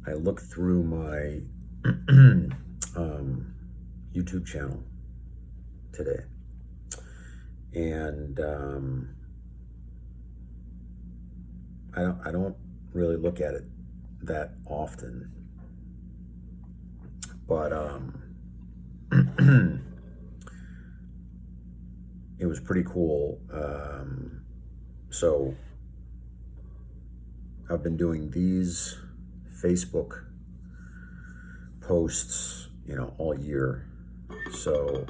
I looked through my YouTube channel today, and I don't really look at it that often, but it was pretty cool. So I've been doing these Facebook posts, all year. So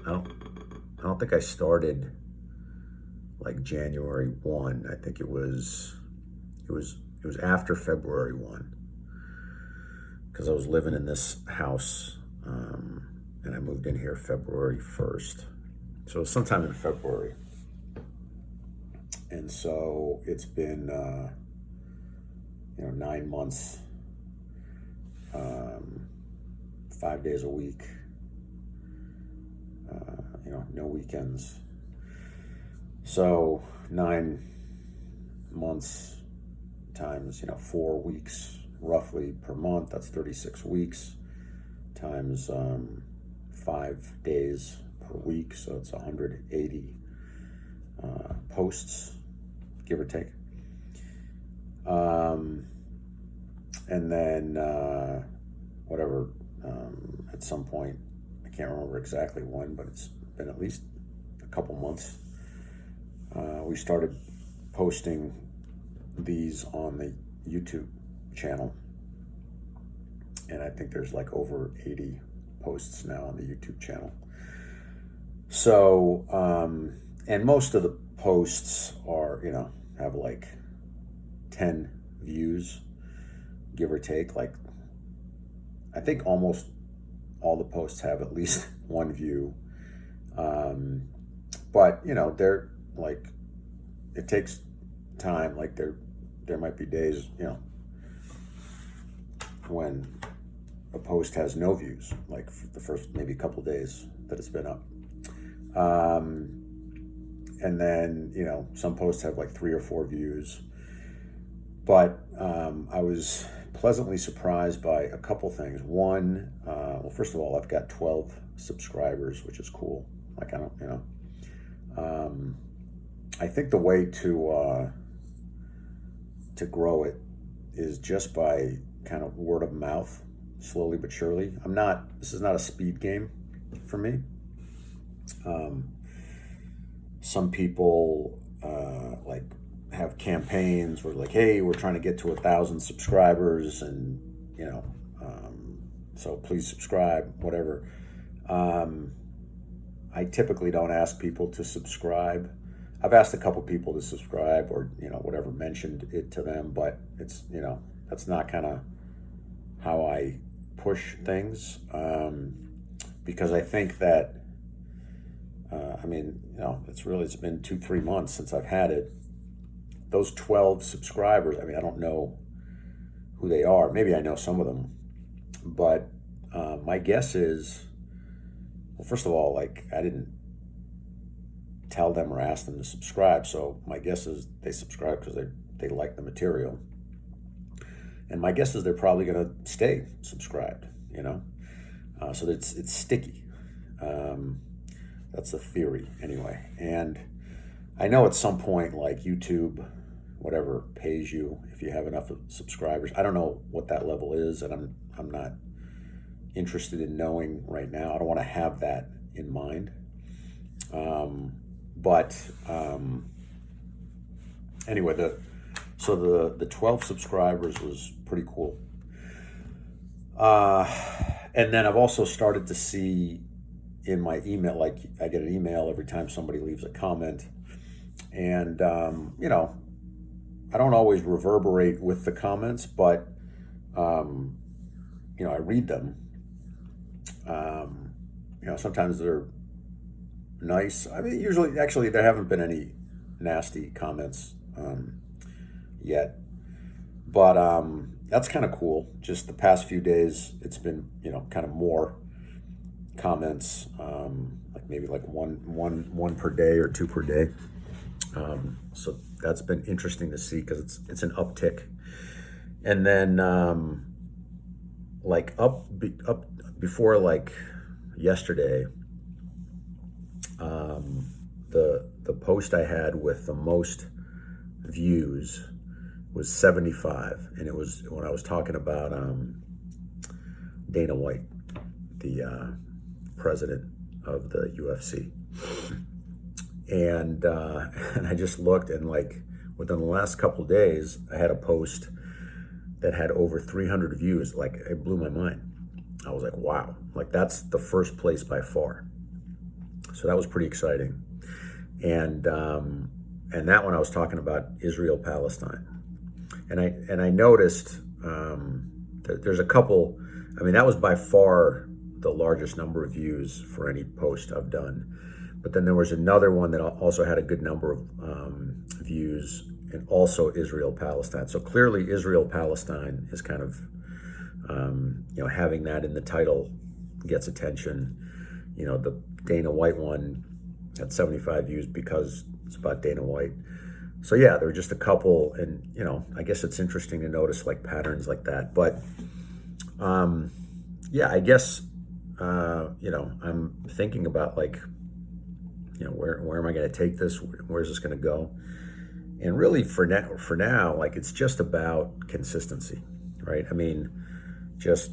I don't I don't think I started like January 1. I think it was after February 1, because I was living in this house, and I moved in here February 1st. So sometime in February. And so it's been 9 months, 5 days a week, no weekends. So 9 months times 4 weeks roughly per month, that's 36 weeks, times 5 days per week, so it's 180 posts, give or take. And then whatever, at some point, I can't remember exactly when, but it's been at least a couple months, we started posting these on the YouTube channel. And I think there's like over 80 posts now on the YouTube channel. So, and most of the posts are, have like 10 views, give or take. Like, I think almost all the posts have at least one view. But, they're like, it takes time. Like, there might be days, when a post has no views, like for the first maybe couple of days that it's been up. And then, some posts have like 3 or 4 views. But I was pleasantly surprised by a couple things. One, well, first of all, I've got 12 subscribers, which is cool. Like, I don't, I think the way to grow it is just by kind of word of mouth, slowly but surely. This is not a speed game for me. Some people like have campaigns where like, hey, we're trying to get to 1,000 subscribers, and so please subscribe, whatever. I typically don't ask people to subscribe. I've asked a couple people to subscribe, or whatever, mentioned it to them, but it's that's not kind of how I push things, because I think that it's been 2-3 months since I've had it. Those 12 subscribers, I don't know who they are. Maybe I know some of them, but my guess is, well, first of all, like, I didn't tell them or ask them to subscribe, so my guess is they subscribe because they like the material, and my guess is they're probably going to stay subscribed. So it's sticky. That's the theory, anyway. And I know at some point, like, YouTube, whatever, pays you if you have enough subscribers. I don't know what that level is, and I'm not interested in knowing right now. I don't want to have that in mind. But anyway, the 12 subscribers was pretty cool. And then I've also started to see in my email, like, I get an email every time somebody leaves a comment, and I don't always reverberate with the comments, but I read them. Sometimes they're nice. Usually, actually, there haven't been any nasty comments yet, but that's kind of cool. Just the past few days, it's been kind of more comments, like maybe like one per day or 2 per day. So that's been interesting to see, because it's an uptick. And then like up before like yesterday, the post I had with the most views was 75, and it was when I was talking about Dana White, the president of the UFC, and and I just looked, and like within the last couple of days, I had a post that had over 300 views. Like, it blew my mind. I was like, wow, like that's the first place by far. So that was pretty exciting. And that one I was talking about Israel Palestine, and I noticed that there's a couple. I mean, that was by far the largest number of views for any post I've done. But then there was another one that also had a good number of views, and also Israel Palestine. So clearly Israel Palestine is kind of having that in the title gets attention. The Dana White one had 75 views because it's about Dana White. So yeah, there were just a couple, and I guess it's interesting to notice like patterns like that. But yeah, I guess I'm thinking about like where am I going to take this? Where's this going to go? And really for now, like it's just about consistency, right? I mean, just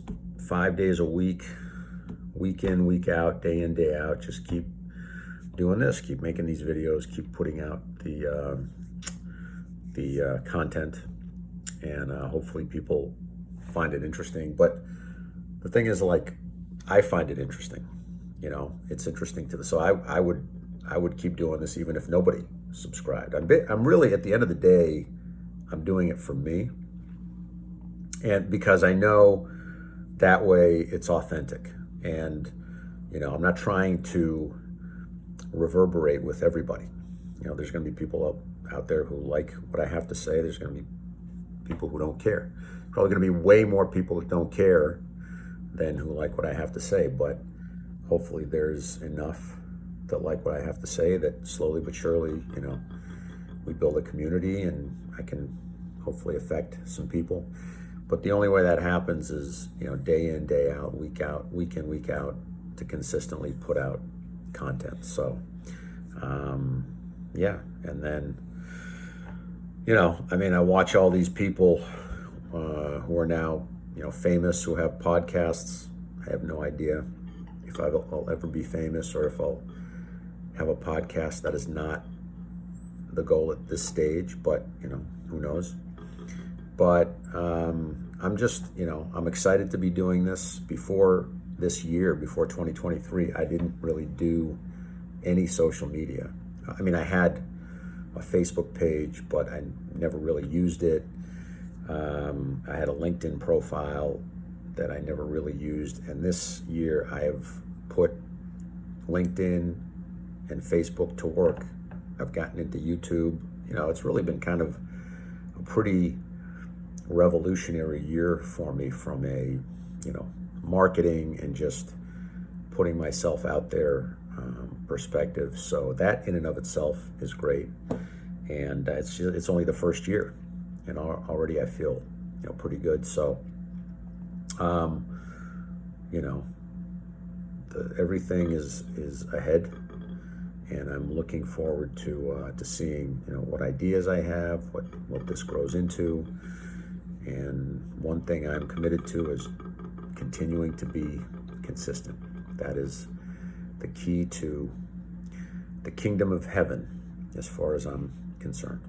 5 days a week, week in, week out, day in, day out, just keep doing this, keep making these videos, keep putting out the content, and hopefully people find it interesting. But the thing is, like, I find it interesting. It's interesting to so I would keep doing this even if nobody subscribed. I'm really, at the end of the day, I'm doing it for me, and because I know that way it's authentic, and I'm not trying to reverberate with everybody. There's going to be people out there who like what I have to say. There's going to be people who don't care. Probably going to be way more people who don't care than who like what I have to say, but hopefully there's enough that like what I have to say that slowly but surely, we build a community, and I can hopefully affect some people. But the only way that happens is, day in, day out, week in, week out, to consistently put out content. So, yeah. And then, I watch all these people who are now, famous, who have podcasts. I have no idea if I'll ever be famous, or if I'll have a podcast. That is not the goal at this stage, but, who knows? But I'm just, I'm excited to be doing this. Before this year, before 2023, I didn't really do any social media. I mean, I had a Facebook page, but I never really used it. I had a LinkedIn profile that I never really used. And this year I have put LinkedIn and Facebook to work. I've gotten into YouTube. It's really been kind of a pretty revolutionary year for me from a, marketing and just putting myself out there perspective. So that in and of itself is great. And it's only the first year, and already I feel, pretty good. So, everything is ahead, and I'm looking forward to seeing, what ideas I have, what this grows into. And one thing I'm committed to is continuing to be consistent. That is the key to the kingdom of heaven, as far as I'm concerned.